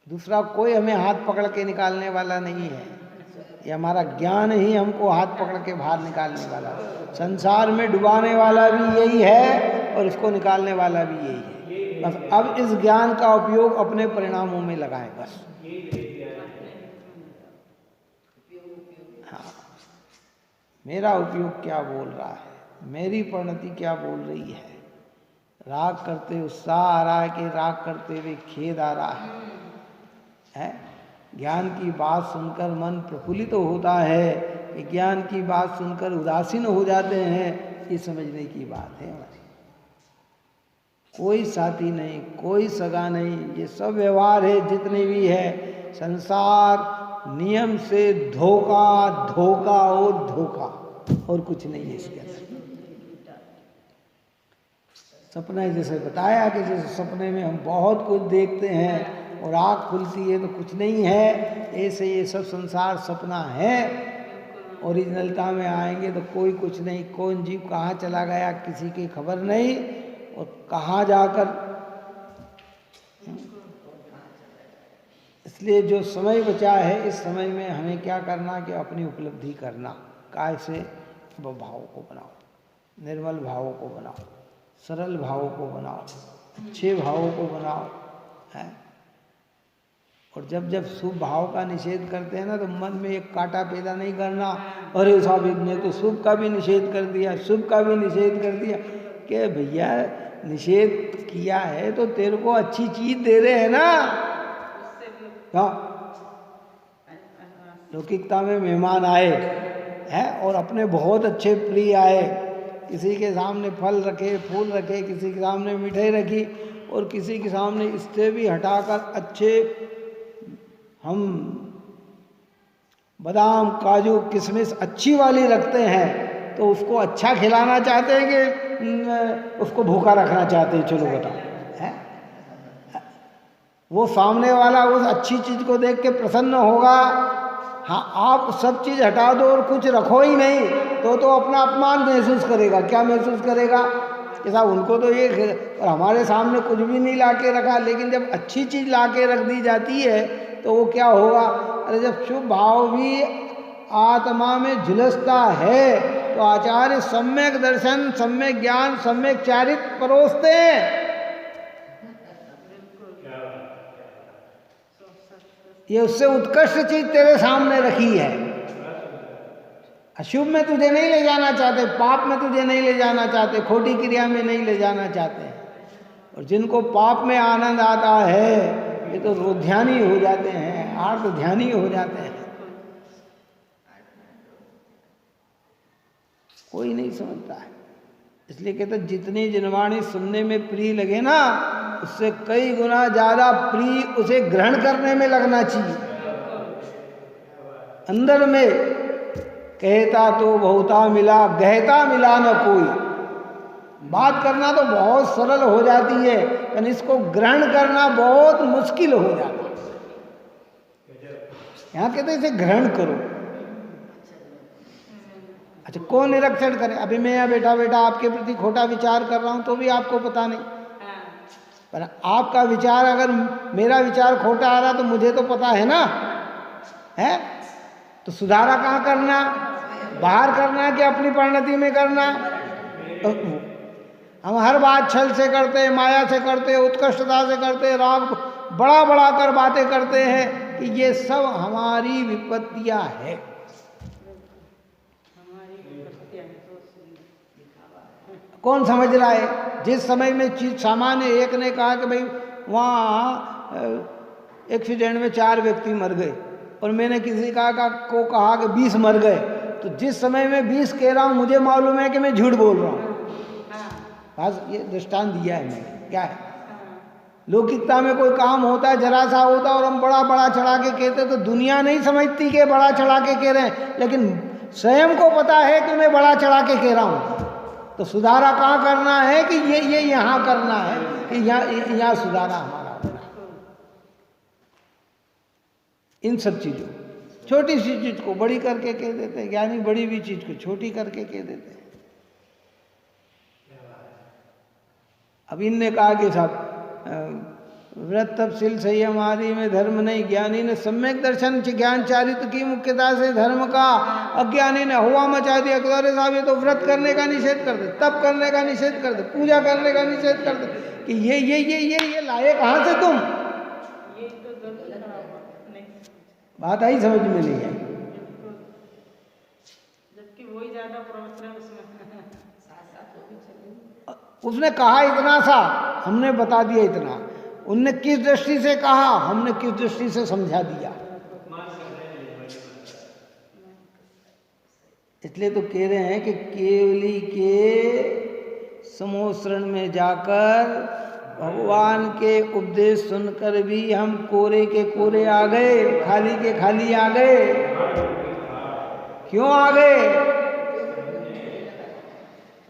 दूसरा कोई हमें हाथ पकड़ के निकालने वाला नहीं है, ये हमारा ज्ञान ही हमको हाथ पकड़ के बाहर निकालने वाला है। संसार में डुबाने वाला भी यही है और इसको निकालने वाला भी यही है। बस अब इस ज्ञान का उपयोग अपने परिणामों में लगाएं बस। हाँ, मेरा उपयोग क्या बोल रहा है, मेरी परिणति क्या बोल रही है। राग करते उत्साह आ रहा है कि राग करते हुए खेद आ रहा है? ज्ञान की बात सुनकर मन प्रफुल्लित तो होता है कि ज्ञान की बात सुनकर उदासीन हो जाते हैं, ये समझने की बात है हमारी। कोई साथी नहीं, कोई सगा नहीं, ये सब व्यवहार है जितने भी है संसार नियम से धोखा धोखा और धोखा, और कुछ नहीं है इसके अंदर। सपना जैसे बताया कि जैसे सपने में हम बहुत कुछ देखते हैं और आँख खुलती है तो कुछ नहीं है, ऐसे ये सब संसार सपना है। ओरिजिनलता में आएंगे तो कोई कुछ नहीं, कौन जीव कहाँ चला गया किसी की खबर नहीं, और कहाँ जाकर। इसलिए जो समय बचा है इस समय में हमें क्या करना कि अपनी उपलब्धि करना। कैसे? भावों को बनाओ, निर्मल भावों को बनाओ, सरल भावों को बनाओ, अच्छे भावों को बनाओ है। और जब जब शुभ भाव का निषेध करते हैं ना तो मन में एक कांटा पैदा नहीं करना, अरे साहब ने तो शुभ का भी निषेध कर दिया, शुभ का भी निषेध कर दिया। कि भैया निषेध किया है तो तेरे को अच्छी चीज दे रहे हैं ना। हाँ, लौकिकता में मेहमान आए हैं और अपने बहुत अच्छे प्रिय आए, किसी के सामने फल रखे, फूल रखे, किसी के सामने मिठाई रखी, और किसी के सामने इससे भी हटाकर अच्छे हम बादाम काजू किशमिश अच्छी वाली रखते हैं, तो उसको अच्छा खिलाना चाहते हैं कि उसको भूखा रखना चाहते हैं? चलो बताओ है? वो सामने वाला उस अच्छी चीज़ को देख के प्रसन्न होगा। हाँ, आप सब चीज़ हटा दो और कुछ रखो ही नहीं तो अपना अपमान महसूस करेगा। क्या महसूस करेगा कि साहब उनको तो ये, और हमारे सामने कुछ भी नहीं ला के रखा। लेकिन जब अच्छी चीज़ ला के रख दी जाती है तो वो क्या होगा? अरे जब शुभ भाव भी आत्मा में झुलसता है तो आचार्य सम्यक दर्शन, सम्यक ज्ञान, सम्यक चारित्र परोसते हैं। ये उससे उत्कृष्ट चीज तेरे सामने रखी है। अशुभ में तुझे नहीं ले जाना चाहते, पाप में तुझे नहीं ले जाना चाहते, खोटी क्रिया में नहीं ले जाना चाहते। और जिनको पाप में आनंद आता है ये तो ध्यानी हो जाते हैं, आर्त ध्यानी हो जाते हैं। कोई नहीं समझता है। इसलिए कहते जितनी जिनवाणी सुनने में प्रिय लगे ना, उससे कई गुना ज्यादा प्रिय उसे ग्रहण करने में लगना चाहिए। अंदर में कहता तो बहुता मिला, गहता मिला न कोई। बात करना तो बहुत सरल हो जाती है, लेकिन इसको ग्रहण करना बहुत मुश्किल हो जाता है। यहाँ कहते इसे ग्रहण करो। अच्छा, कौन निरीक्षण करे? अभी मैं यहाँ बैठा बैठा आपके प्रति खोटा विचार कर रहा हूं तो भी आपको पता नहीं, पर आपका विचार, अगर मेरा विचार खोटा आ रहा तो मुझे तो पता है ना, है? तो सुधारा कहाँ करना? बाहर करना कि अपनी परिणति में करना? तो हम हर बात छल से करते, माया से करते, उत्कृष्टता से करते, राग बड़ा बड़ा कर बातें करते हैं कि ये सब हमारी विपत्तियां है। कौन समझ रहा है? जिस समय में चीज सामान्य, एक ने कहा कि भाई वहाँ एक्सीडेंट में 4 व्यक्ति मर गए, और मैंने किसी को कहा कि 20 मर गए, तो जिस समय में 20 कह रहा हूँ मुझे मालूम है कि मैं झूठ बोल रहा हूँ। बस ये दृष्टांत दिया है मैंने। क्या है? लौकिकता में कोई काम होता है, जरा सा होता है और हम बड़ा बड़ा चढ़ा के कहते, तो दुनिया नहीं समझती कि बड़ा चढ़ा के कह रहे हैं, लेकिन स्वयं को पता है कि मैं बड़ा चढ़ा के कह रहा हूँ। तो सुधारा कहाँ करना है कि ये यहाँ करना है कि यहाँ सुधारा हमारा होना है। इन सब चीजों, छोटी सी चीज को बड़ी करके कह देते हैं ज्ञानी, बड़ी भी चीज को छोटी करके कह देते हैं। अब इनने कहा कि साहब व्रत तपशील संयम आदि में धर्म नहीं, ज्ञानी ने सम्यक दर्शन ज्ञान चारित्र की मुख्यता से धर्म का, अज्ञानी ने हुआ मचा दिया। अरे साहब ये तो व्रत करने का निषेध कर दे, तप करने का निषेध कर दे, पूजा करने का निषेध कर दे कि ये लाए कहाँ से तुम? बात आई समझ में नहीं आई। जबकि वही ज्यादा प्रवचन है उसमें। उसने कहा इतना सा, हमने बता दिया इतना। उनने किस दृष्टि से कहा, हमने किस दृष्टि से समझा दिया। इसलिए तो कह रहे हैं कि केवली के समोसरण में जाकर भगवान के उपदेश सुनकर भी हम कोरे के कोरे आ गए, खाली के खाली आ गए। क्यों आ गए?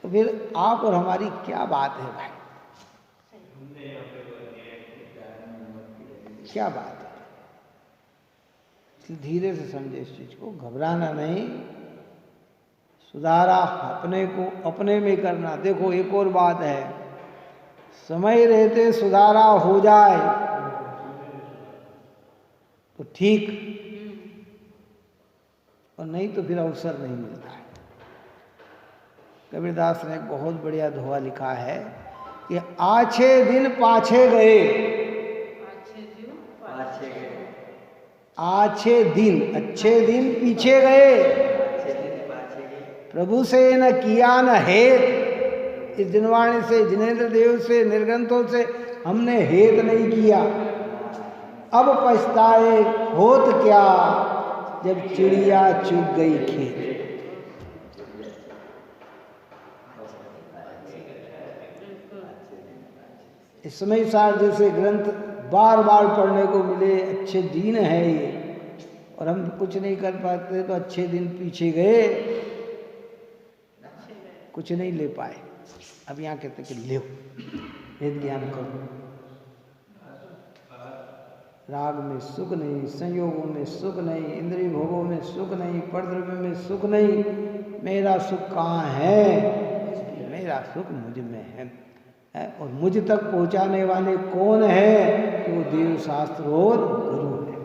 तो फिर आप और हमारी क्या बात है भाई? क्या बात है? इसलिए धीरे से समझे इस चीज को, घबराना नहीं, सुधारा अपने को अपने में करना। देखो एक और बात है, समय रहते सुधारा हो जाए तो ठीक, और नहीं तो फिर अवसर नहीं मिलता है। कबीरदास ने एक बहुत बढ़िया दोहा लिखा है कि आछे दिन पाछे गए, आछे दिन अच्छे दिन पीछे गए, प्रभु से न किया न हेत। इस जिनवाणी से, जिनेन्द्र देव से, निर्ग्रंथों से हमने हेत नहीं किया। अब पछताए होत क्या, जब चिड़िया चुग गई खेत। इस समय सार जैसे ग्रंथ बार बार पढ़ने को मिले, अच्छे दिन है ये, और हम कुछ नहीं कर पाते तो अच्छे दिन पीछे गए, कुछ नहीं ले पाए। अब यहाँ कहते कि ले वेद ज्ञान करो। राग में सुख नहीं, संयोगों में सुख नहीं, इंद्रिय भोगों में सुख नहीं, परद्रव्य में सुख नहीं। मेरा सुख कहाँ है? मेरा सुख मुझ में है। और मुझ तक पहुंचाने वाले कौन है? तो देव शास्त्रोद गुरु है।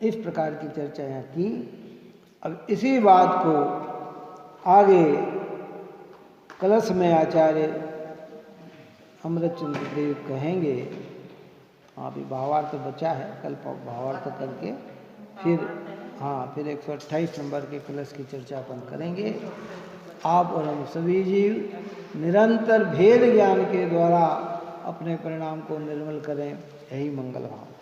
इस प्रकार की चर्चा यहाँ की। अब इसी बात को आगे कलश में आचार्य अमृतचंद्र देव कहेंगे। अभी भावार्थ बचा है, कल भावार्थ करके फिर 128 नंबर के कलश की चर्चा अपन करेंगे। आप और हम सभी जीव निरंतर भेद ज्ञान के द्वारा अपने परिणाम को निर्मल करें, यही मंगल भाव है।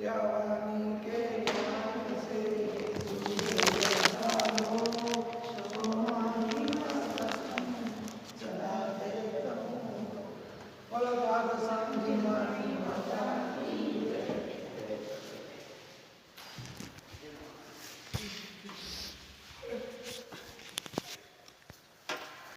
या वाणी के